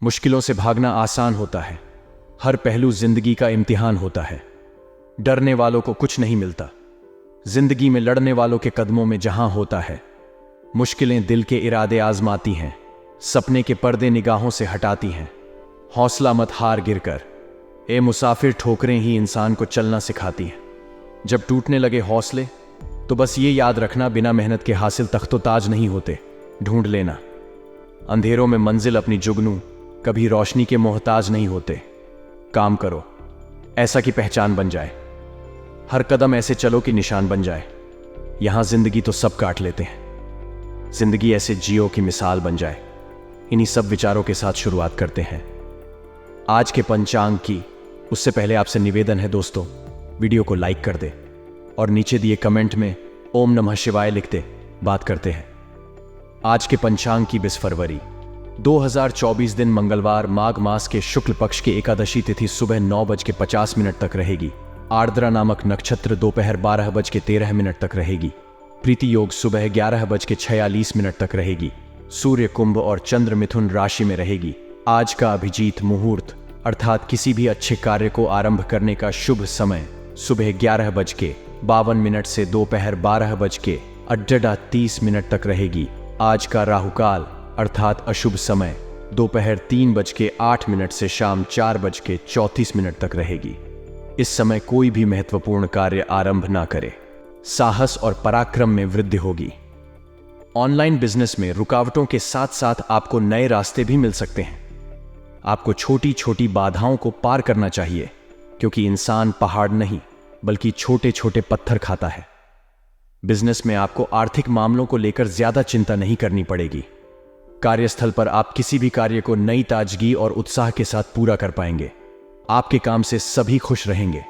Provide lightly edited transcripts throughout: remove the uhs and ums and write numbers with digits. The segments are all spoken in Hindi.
मुश्किलों से भागना आसान होता है। हर पहलू जिंदगी का इम्तिहान होता है। डरने वालों को कुछ नहीं मिलता। जिंदगी में लड़ने वालों के कदमों में जहां होता है। मुश्किलें दिल के इरादे आजमाती हैं, सपने के पर्दे निगाहों से हटाती हैं। हौसला मत हार गिरकर, ए मुसाफिर ठोकरें ही इंसान को चलना सिखाती हैं। जब टूटने लगे हौसले तो बस ये याद रखना, बिना मेहनत के हासिल तख्तो ताज नहीं होते, ढूंढ लेना। अंधेरों में मंजिल अपनी जुगनू, कभी रोशनी के मोहताज नहीं होते। काम करो ऐसा कि पहचान बन जाए, हर कदम ऐसे चलो कि निशान बन जाए। यहां जिंदगी तो सब काट लेते हैं, जिंदगी ऐसे जियो की मिसाल बन जाए। इन्हीं सब विचारों के साथ शुरुआत करते हैं आज के पंचांग की। उससे पहले आपसे निवेदन है दोस्तों, वीडियो को लाइक कर दे और नीचे दिए कमेंट में ओम नमः शिवाय लिख दे। बात करते हैं आज के पंचांग की। 20 फरवरी 2024 दिन मंगलवार, माघ मास के शुक्ल पक्ष की एकादशी तिथि सुबह 9:50 तक रहेगी। आर्द्रा नामक नक्षत्र दोपहर 12:13 तक रहेगी। प्रीति योग सुबह 11:46 तक रहेगी। सूर्य कुंभ और चंद्र मिथुन राशि में रहेगी। आज का अभिजीत मुहूर्त अर्थात किसी भी अच्छे कार्य को आरंभ करने का शुभ समय सुबह 11:52 से दोपहर 12:30 तक रहेगी। आज का राहुकाल अर्थात अशुभ समय दोपहर 3:08 से शाम 4:34 तक रहेगी। इस समय कोई भी महत्वपूर्ण कार्य आरंभ ना करे। साहस और पराक्रम में वृद्धि होगी। ऑनलाइन बिजनेस में रुकावटों के साथ साथ आपको नए रास्ते भी मिल सकते हैं। आपको छोटी छोटी बाधाओं को पार करना चाहिए, क्योंकि इंसान पहाड़ नहीं बल्कि छोटे छोटे पत्थर खाता है। बिजनेस में आपको आर्थिक मामलों को लेकर ज्यादा चिंता नहीं करनी पड़ेगी। कार्यस्थल पर आप किसी भी कार्य को नई ताजगी और उत्साह के साथ पूरा कर पाएंगे। आपके काम से सभी खुश रहेंगे।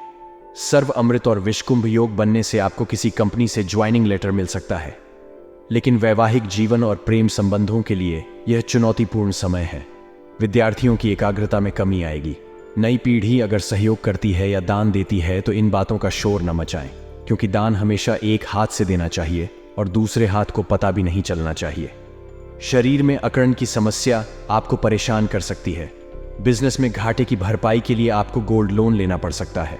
सर्व अमृत और विषकुंभ योग बनने से आपको किसी कंपनी से ज्वाइनिंग लेटर मिल सकता है, लेकिन वैवाहिक जीवन और प्रेम संबंधों के लिए यह चुनौतीपूर्ण समय है। विद्यार्थियों की एकाग्रता में कमी आएगी। नई पीढ़ी अगर सहयोग करती है या दान देती है तो इन बातों का शोर न मचाएं, क्योंकि दान हमेशा एक हाथ से देना चाहिए और दूसरे हाथ को पता भी नहीं चलना चाहिए। शरीर में अकड़न की समस्या आपको परेशान कर सकती है। बिजनेस में घाटे की भरपाई के लिए आपको गोल्ड लोन लेना पड़ सकता है।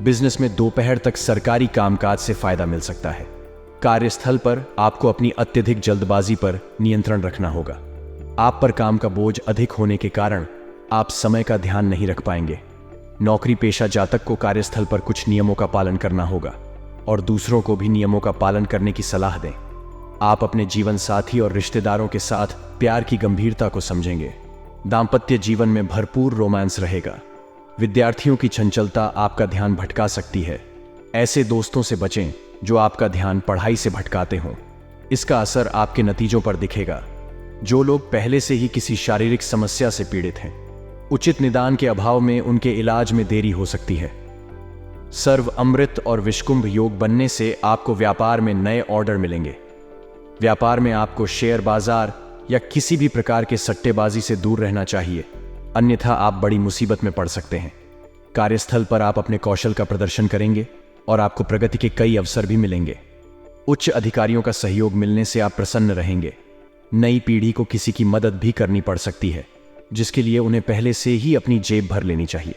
बिजनेस में दोपहर तक सरकारी कामकाज से फायदा मिल सकता है। कार्यस्थल पर आपको अपनी अत्यधिक जल्दबाजी पर नियंत्रण रखना होगा। आप पर काम का बोझ अधिक होने के कारण आप समय का ध्यान नहीं रख पाएंगे। नौकरी पेशा जातक को कार्यस्थल पर कुछ नियमों का पालन करना होगा और दूसरों को भी नियमों का पालन करने की सलाह दें। आप अपने जीवन साथी और रिश्तेदारों के साथ प्यार की गंभीरता को समझेंगे। दाम्पत्य जीवन में भरपूर रोमांस रहेगा। विद्यार्थियों की चंचलता आपका ध्यान भटका सकती है। ऐसे दोस्तों से बचें जो आपका ध्यान पढ़ाई से भटकाते हों। इसका असर आपके नतीजों पर दिखेगा। जो लोग पहले से ही किसी शारीरिक समस्या से पीड़ित हैं, उचित निदान के अभाव में उनके इलाज में देरी हो सकती है। सर्व अमृत और विषकुंभ योग बनने से आपको व्यापार में नए ऑर्डर मिलेंगे। व्यापार में आपको शेयर बाजार या किसी भी प्रकार के सट्टेबाजी से दूर रहना चाहिए, अन्यथा आप बड़ी मुसीबत में पड़ सकते हैं। कार्यस्थल पर आप अपने कौशल का प्रदर्शन करेंगे और आपको प्रगति के कई अवसर भी मिलेंगे। उच्च अधिकारियों का सहयोग मिलने से आप प्रसन्न रहेंगे। नई पीढ़ी को किसी की मदद भी करनी पड़ सकती है, जिसके लिए उन्हें पहले से ही अपनी जेब भर लेनी चाहिए।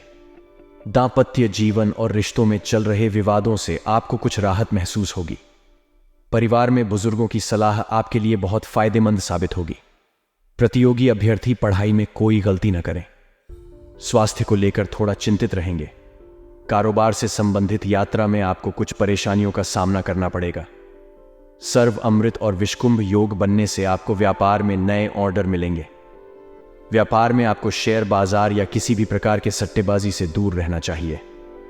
दाम्पत्य जीवन और रिश्तों में चल रहे विवादों से आपको कुछ राहत महसूस होगी। परिवार में बुजुर्गों की सलाह आपके लिए बहुत फायदेमंद साबित होगी। प्रतियोगी अभ्यर्थी पढ़ाई में कोई गलती न करें। स्वास्थ्य को लेकर थोड़ा चिंतित रहेंगे। कारोबार से संबंधित यात्रा में आपको कुछ परेशानियों का सामना करना पड़ेगा। सर्व अमृत और विषकुंभ योग बनने से आपको व्यापार में नए ऑर्डर मिलेंगे। व्यापार में आपको शेयर बाजार या किसी भी प्रकार के सट्टेबाजी से दूर रहना चाहिए,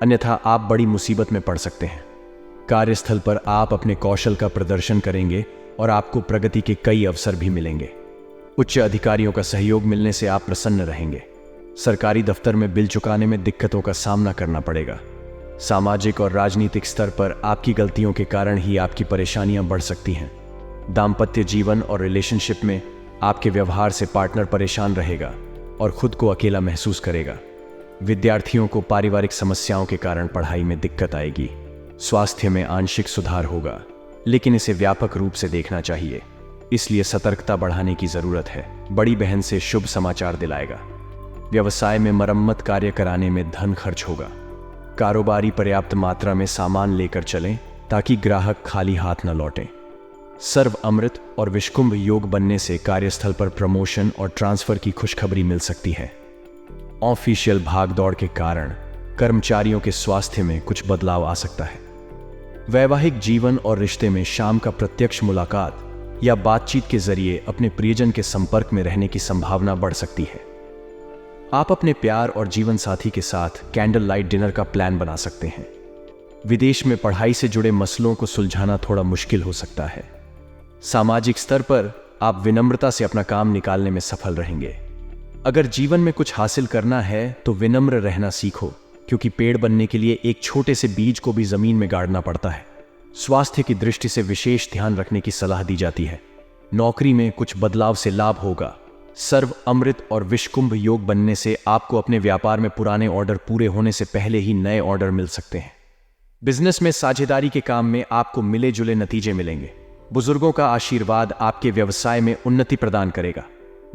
अन्यथा आप बड़ी मुसीबत में पड़ सकते हैं। कार्यस्थल पर आप अपने कौशल का प्रदर्शन करेंगे और आपको प्रगति के कई अवसर भी मिलेंगे। उच्च अधिकारियों का सहयोग मिलने से आप प्रसन्न रहेंगे। सरकारी दफ्तर में बिल चुकाने में दिक्कतों का सामना करना पड़ेगा। सामाजिक और राजनीतिक स्तर पर आपकी गलतियों के कारण ही आपकी परेशानियां बढ़ सकती हैं। दाम्पत्य जीवन और रिलेशनशिप में आपके व्यवहार से पार्टनर परेशान रहेगा और खुद को अकेला महसूस करेगा। विद्यार्थियों को पारिवारिक समस्याओं के कारण पढ़ाई में दिक्कत आएगी। स्वास्थ्य में आंशिक सुधार होगा, लेकिन इसे व्यापक रूप से देखना चाहिए, इसलिए सतर्कता बढ़ाने की जरूरत है। बड़ी बहन से शुभ समाचार दिलाएगा। व्यवसाय में मरम्मत कार्य कराने में धन खर्च होगा। कारोबारी पर्याप्त मात्रा में सामान लेकर चलें ताकि ग्राहक खाली हाथ न लौटें। सर्व अमृत और विषकुंभ योग बनने से कार्यस्थल पर प्रमोशन और ट्रांसफर की खुशखबरी मिल सकती है। ऑफिशियल भागदौड़ के कारण कर्मचारियों के स्वास्थ्य में कुछ बदलाव आ सकता है। वैवाहिक जीवन और रिश्ते में शाम का प्रत्यक्ष मुलाकात या बातचीत के जरिए अपने प्रियजन के संपर्क में रहने की संभावना बढ़ सकती है। आप अपने प्यार और जीवन साथी के साथ कैंडल लाइट डिनर का प्लान बना सकते हैं। विदेश में पढ़ाई से जुड़े मसलों को सुलझाना थोड़ा मुश्किल हो सकता है। सामाजिक स्तर पर आप विनम्रता से अपना काम निकालने में सफल रहेंगे। अगर जीवन में कुछ हासिल करना है तो विनम्र रहना सीखो, क्योंकि पेड़ बनने के लिए एक छोटे से बीज को भी जमीन में गाड़ना पड़ता है। स्वास्थ्य की दृष्टि से विशेष ध्यान रखने की सलाह दी जाती है। नौकरी में कुछ बदलाव से लाभ होगा। सर्व अमृत और विषकुंभ योग बनने से आपको अपने व्यापार में पुराने ऑर्डर पूरे होने से पहले ही नए ऑर्डर मिल सकते हैं। बिजनेस में साझेदारी के काम में आपको मिले जुले नतीजे मिलेंगे। बुजुर्गों का आशीर्वाद आपके व्यवसाय में उन्नति प्रदान करेगा।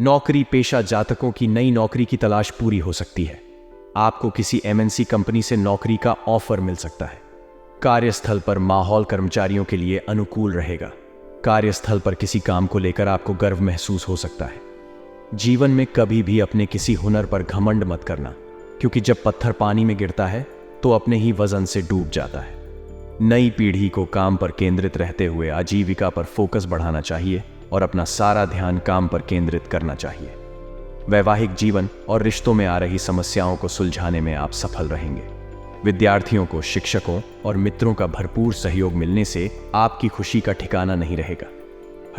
नौकरी पेशा जातकों की नई नौकरी की तलाश पूरी हो सकती है। आपको किसी एमएनसी कंपनी से नौकरी का ऑफर मिल सकता है। कार्यस्थल पर माहौल कर्मचारियों के लिए अनुकूल रहेगा। कार्यस्थल पर किसी काम को लेकर आपको गर्व महसूस हो सकता है। जीवन में कभी भी अपने किसी हुनर पर घमंड मत करना, क्योंकि जब पत्थर पानी में गिरता है तो अपने ही वजन से डूब जाता है। नई पीढ़ी को काम पर केंद्रित रहते हुए आजीविका पर फोकस बढ़ाना चाहिए और अपना सारा ध्यान काम पर केंद्रित करना चाहिए। वैवाहिक जीवन और रिश्तों में आ रही समस्याओं को सुलझाने में आप सफल रहेंगे। विद्यार्थियों को शिक्षकों और मित्रों का भरपूर सहयोग मिलने से आपकी खुशी का ठिकाना नहीं रहेगा।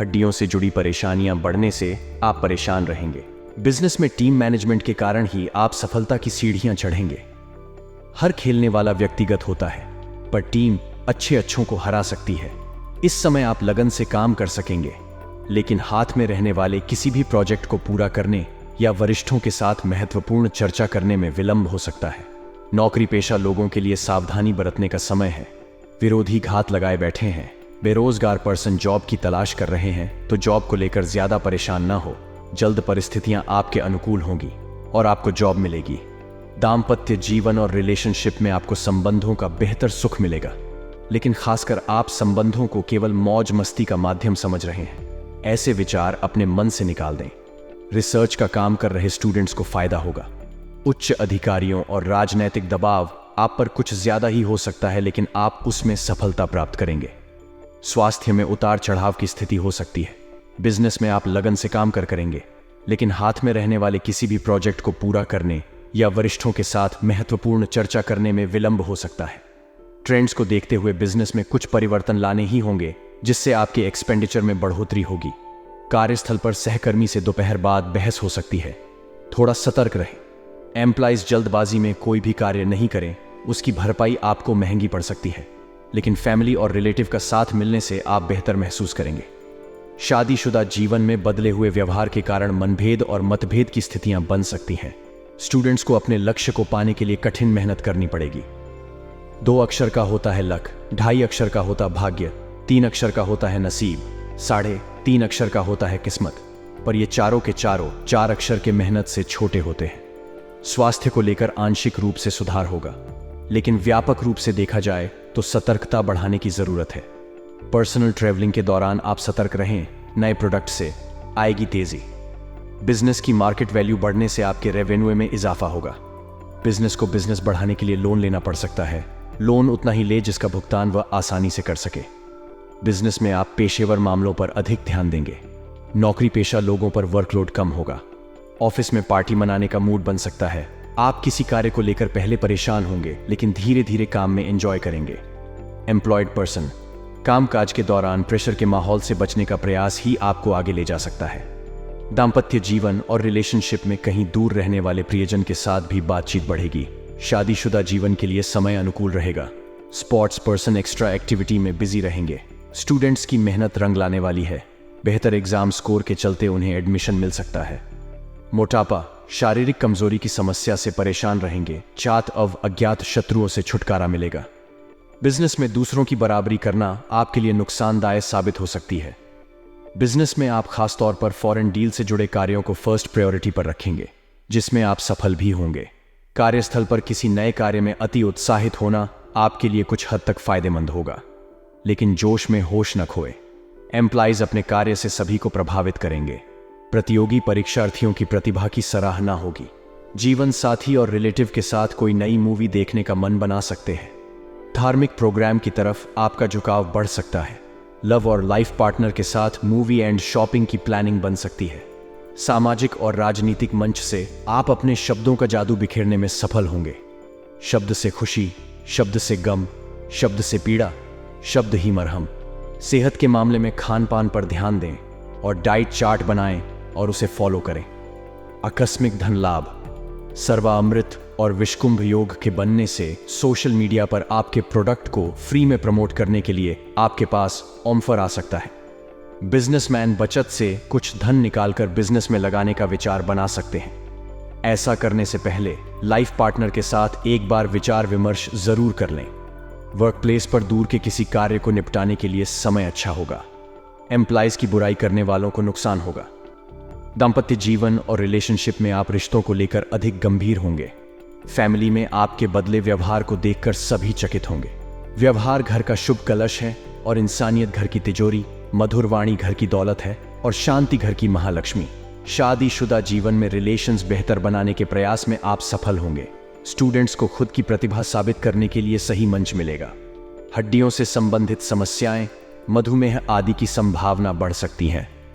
हड्डियों से जुड़ी परेशानियां बढ़ने से आप परेशान रहेंगे। बिजनेस में टीम मैनेजमेंट के कारण ही आप सफलता की सीढ़ियां चढ़ेंगे। हर खेलने वाला व्यक्तिगत होता है, पर टीम अच्छों को हरा सकती है। इस समय आप लगन से काम कर सकेंगे, लेकिन हाथ में रहने वाले किसी भी प्रोजेक्ट को पूरा करने या वरिष्ठों के साथ महत्वपूर्ण चर्चा करने में विलंब हो सकता है। नौकरी पेशा लोगों के लिए सावधानी बरतने का समय है। विरोधी घात लगाए बैठे हैं। बेरोजगार पर्सन जॉब की तलाश कर रहे हैं तो जॉब को लेकर ज्यादा परेशान ना हो। जल्द परिस्थितियां आपके अनुकूल होंगी और आपको जॉब मिलेगी। दाम्पत्य जीवन और रिलेशनशिप में आपको संबंधों का बेहतर सुख मिलेगा, लेकिन खासकर आप संबंधों को केवल मौज मस्ती का माध्यम समझ रहे हैं। ऐसे विचार अपने मन से निकाल दें। रिसर्च का काम कर रहे स्टूडेंट्स को फायदा होगा। उच्च अधिकारियों और राजनैतिक दबाव आप पर कुछ ज्यादा ही हो सकता है, लेकिन आप उसमें सफलता प्राप्त करेंगे। स्वास्थ्य में उतार चढ़ाव की स्थिति हो सकती है। बिजनेस में आप लगन से काम करेंगे, लेकिन हाथ में रहने वाले किसी भी प्रोजेक्ट को पूरा करने या वरिष्ठों के साथ महत्वपूर्ण चर्चा करने में विलंब हो सकता है। ट्रेंड्स को देखते हुए बिजनेस में कुछ परिवर्तन लाने ही होंगे, जिससे आपके एक्सपेंडिचर में बढ़ोतरी होगी। कार्यस्थल पर सहकर्मी से दोपहर बाद बहस हो सकती है। थोड़ा सतर्क रहें। एम्प्लॉइज जल्दबाजी में कोई भी कार्य नहीं करें, उसकी भरपाई आपको महंगी पड़ सकती है, लेकिन फैमिली और रिलेटिव का साथ मिलने से आप बेहतर महसूस करेंगे। शादीशुदा जीवन में बदले हुए व्यवहार के कारण मनभेद और मतभेद की स्थितियां बन सकती हैं। स्टूडेंट्स को अपने लक्ष्य को पाने के लिए कठिन मेहनत करनी पड़ेगी। 2 अक्षर का होता है लक, 2.5 अक्षर का होता भाग्य, 3 अक्षर का होता है नसीब, 3.5 अक्षर का होता है किस्मत, पर ये चारों के चारों 4 अक्षर के मेहनत से छोटे होते हैं। स्वास्थ्य को लेकर आंशिक रूप से सुधार होगा, लेकिन व्यापक रूप से देखा जाए तो सतर्कता बढ़ाने की जरूरत है। पर्सनल ट्रैवलिंग के दौरान आप सतर्क रहें। नए प्रोडक्ट से आएगी तेजी। बिजनेस की मार्केट वैल्यू बढ़ने से आपके रेवेन्यू में इजाफा होगा। बिजनेस को बिजनेस बढ़ाने के लिए लोन लेना पड़ सकता है। लोन उतना ही ले जिसका भुगतान वह आसानी से कर सके। बिजनेस में आप पेशेवर मामलों पर अधिक ध्यान देंगे। नौकरी पेशा लोगों पर वर्कलोड कम होगा। ऑफिस में पार्टी मनाने का मूड बन सकता है। आप किसी कार्य को लेकर पहले परेशान होंगे, लेकिन धीरे धीरे काम में एंजॉय करेंगे। एम्प्लॉयड पर्सन, कामकाज के दौरान प्रेशर के माहौल से बचने का प्रयास ही आपको आगे ले जा सकता है। दाम्पत्य जीवन और रिलेशनशिप में कहीं दूर रहने वाले प्रियजन के साथ भी बातचीत बढ़ेगी। शादीशुदा जीवन के लिए समय अनुकूल रहेगा। स्पोर्ट्स पर्सन एक्स्ट्रा एक्टिविटी में बिजी रहेंगे। स्टूडेंट्स की मेहनत रंग लाने वाली है। बेहतर एग्जाम स्कोर के चलते उन्हें एडमिशन मिल सकता है। मोटापा, शारीरिक कमजोरी की समस्या से परेशान रहेंगे। चात अज्ञात शत्रुओं से छुटकारा मिलेगा। बिजनेस में दूसरों की बराबरी करना आपके लिए नुकसानदायक साबित हो सकती है। बिजनेस में आप खासतौर पर फॉरेन डील से जुड़े कार्यों को फर्स्ट प्रायोरिटी पर रखेंगे। जिसमें आप सफल भी होंगे। कार्यस्थल पर किसी नए कार्य में अति उत्साहित होना आपके लिए कुछ हद तक फायदेमंद होगा, लेकिन जोश में होश न खोए। एम्प्लॉइज अपने कार्य से सभी को प्रभावित करेंगे। प्रतियोगी परीक्षार्थियों की प्रतिभा की सराहना होगी। जीवन साथी और रिलेटिव के साथ कोई नई मूवी देखने का मन बना सकते हैं। धार्मिक प्रोग्राम की तरफ आपका झुकाव बढ़ सकता है। लव और लाइफ पार्टनर के साथ मूवी एंड शॉपिंग की प्लानिंग बन सकती है। सामाजिक और राजनीतिक मंच से आप अपने शब्दों का जादू बिखेरने में सफल होंगे। शब्द से खुशी, शब्द से गम, शब्द से पीड़ा, शब्द ही मरहम। सेहत के मामले में खान पान पर ध्यान दें और डाइट चार्ट बनाएं और उसे फॉलो करें। आकस्मिक धन लाभ, सर्वामृत और विषकुंभ योग के बनने से सोशल मीडिया पर आपके प्रोडक्ट को फ्री में प्रमोट करने के लिए आपके पास ऑफर आ सकता है। बिजनेसमैन बचत से कुछ धन निकालकर बिजनेस में लगाने का विचार बना सकते हैं। ऐसा करने से पहले लाइफ पार्टनर के साथ एक बार विचार विमर्श जरूर कर लें। वर्कप्लेस पर दूर के किसी कार्य को निपटाने के लिए समय अच्छा होगा। एम्प्लॉइज की बुराई करने वालों को नुकसान होगा। दाम्पत्य जीवन और रिलेशनशिप में आप रिश्तों को लेकर अधिक गंभीर होंगे। फैमिली में आपके बदले व्यवहार को देखकर सभी चकित होंगे। व्यवहार घर का शुभ कलश है और इंसानियत घर की तिजोरी, मधुर वाणी घर की दौलत है और शांति घर की महालक्ष्मी। शादीशुदा जीवन में रिलेशंस बेहतर बनाने के प्रयास में आप सफल होंगे। स्टूडेंट्स को खुद की प्रतिभा साबित करने के लिए सही मंच मिलेगा। हड्डियों से संबंधित समस्याएं, मधुमेह आदि की संभावना बढ़ सकती है।